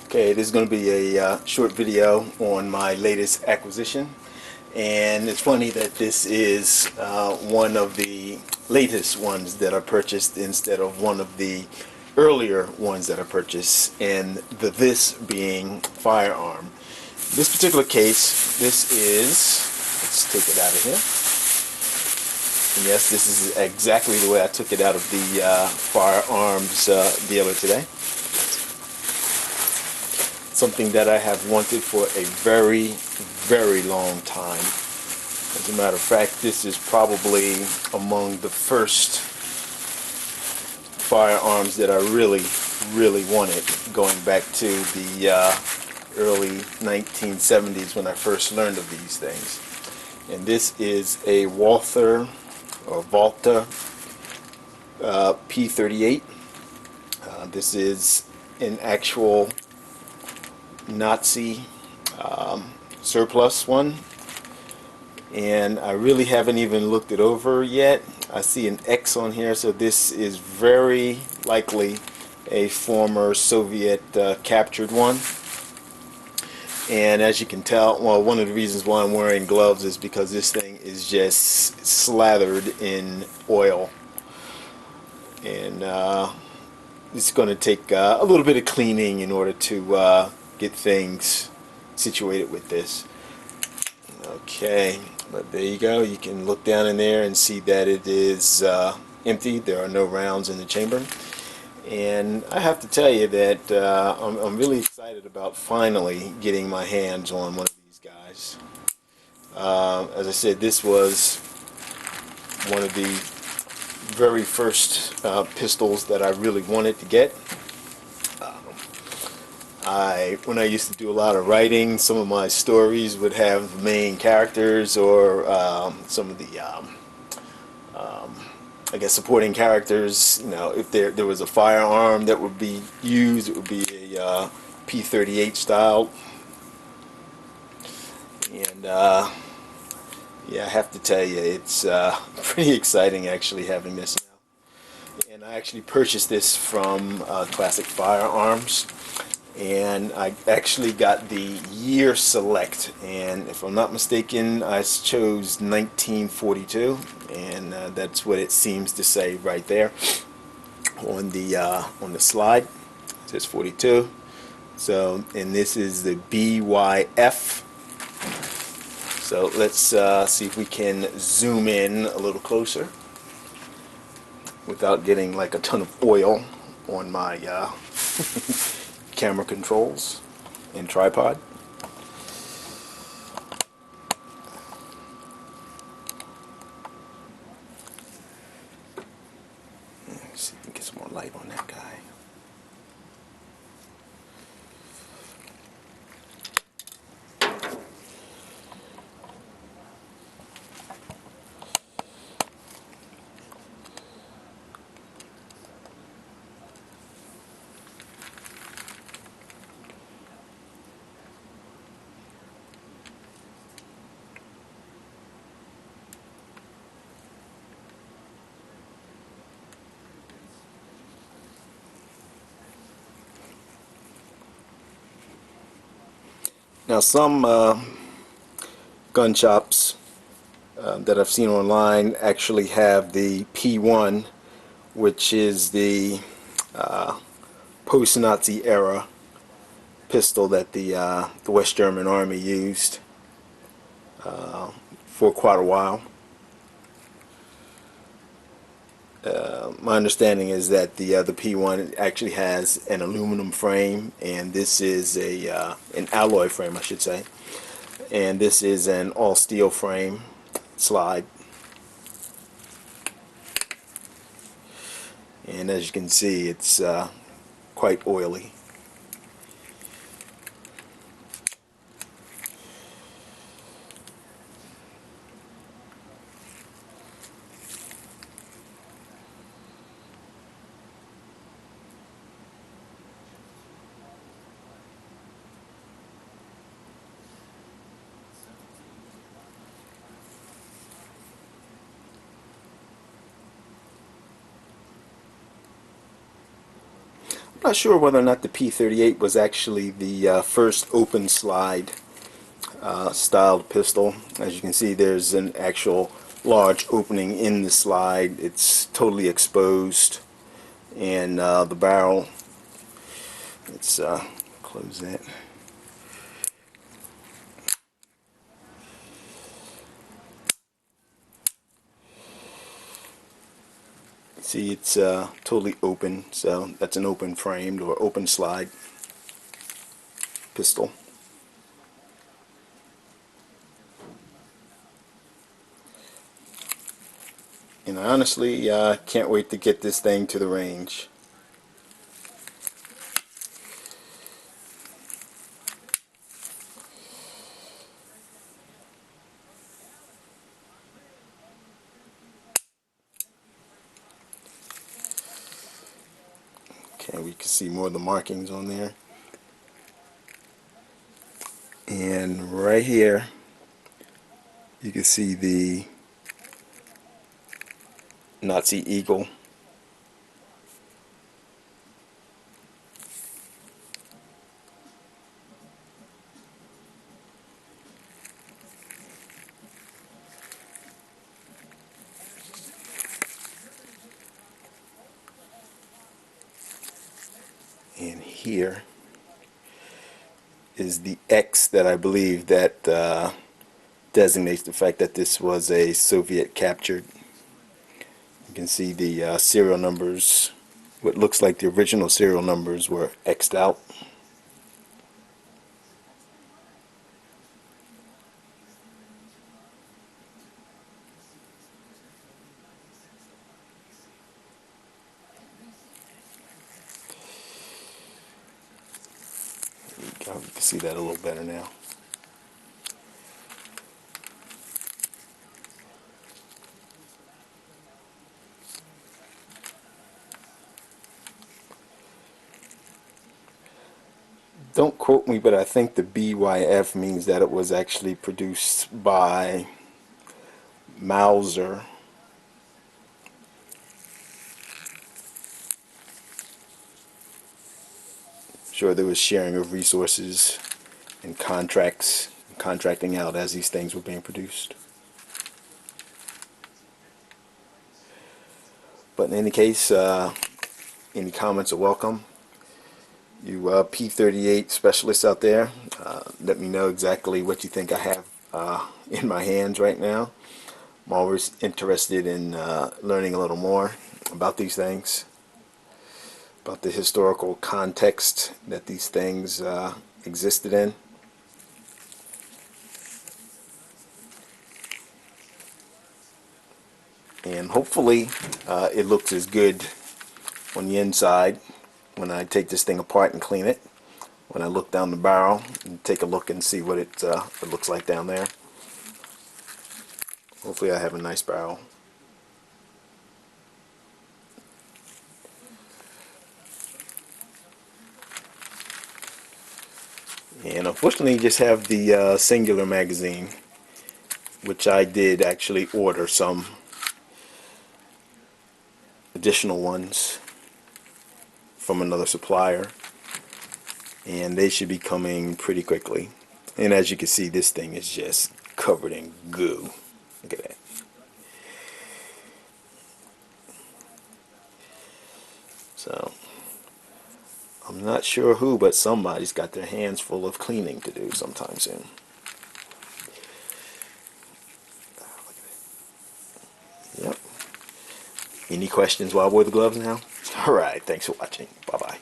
Okay, this is going to be a short video on my latest acquisition, and it's funny that this is one of the latest ones that I purchased instead of one of the earlier ones that I purchased, and this being firearm. This particular case, this is, let's take it out of here. And yes, this is exactly the way I took it out of the firearms dealer today. Something that I have wanted for a very, very long time. As a matter of fact, this is probably among the first firearms that I really, really wanted, going back to the early 1970s when I first learned of these things. And this is a Walther P38. This is an actual Nazi surplus one, and I really haven't even looked it over yet. I see an X on here, so this is very likely a former Soviet captured one. And as you can tell, well, one of the reasons why I'm wearing gloves is because this thing is just slathered in oil, and it's going to take a little bit of cleaning in order to get things situated with this. Okay, but there you go. You can look down in there and see that it is empty. There are no rounds in the chamber. And I have to tell you that I'm really excited about finally getting my hands on one of these guys. As I said, this was one of the very first pistols that I really wanted to get. When I used to do a lot of writing, some of my stories would have main characters or some of the, I guess, supporting characters. You know, if there was a firearm that would be used, it would be a P38 style. And yeah, I have to tell you, it's pretty exciting actually having this now. And I actually purchased this from Classic Firearms. And I actually got the year select, and if I'm not mistaken, I chose 1942, and that's what it seems to say right there on the slide. It says 42. So, and this is the BYF. So let's see if we can zoom in a little closer without getting like a ton of oil on my camera controls and tripod. Let's see if we can get some more light on that guy. Now, some gun shops that I've seen online actually have the P1, which is the post-Nazi era pistol that the West German Army used for quite a while. My understanding is that the P1 actually has an aluminum frame, and this is a an alloy frame, I should say, and this is an all steel frame slide. And as you can see, it's quite oily. not sure whether or not the P38 was actually the first open slide styled pistol. As you can see, there's an actual large opening in the slide. It's totally exposed, and the barrel, let's close that. See, it's totally open, so that's an open framed or open slide pistol. And I honestly can't wait to get this thing to the range. Okay, we can see more of the markings on there. And right here, you can see the Nazi eagle. And here is the X that I believe that designates the fact that this was a Soviet captured. You can see the serial numbers. What looks like the original serial numbers were X'd out. You can see that a little better now. Don't quote me, but I think the BYF means that it was actually produced by Mauser. Sure, there was sharing of resources and contracts, contracting out as these things were being produced. But in any case, any comments are welcome. You P38 specialists out there, let me know exactly what you think I have in my hands right now. I'm always interested in learning a little more about these things, about the historical context that these things existed in. And hopefully it looks as good on the inside when I take this thing apart and clean it. When I look down the barrel and take a look and see what it looks like down there. Hopefully I have a nice barrel. And unfortunately you just have the singular magazine, which I did actually order some additional ones from another supplier, and they should be coming pretty quickly. And as you can see, this thing is just covered in goo. Look at that. So I'm not sure who, but somebody's got their hands full of cleaning to do sometime soon. Yep. Any questions while I wear the gloves now? Alright, thanks for watching. Bye-bye.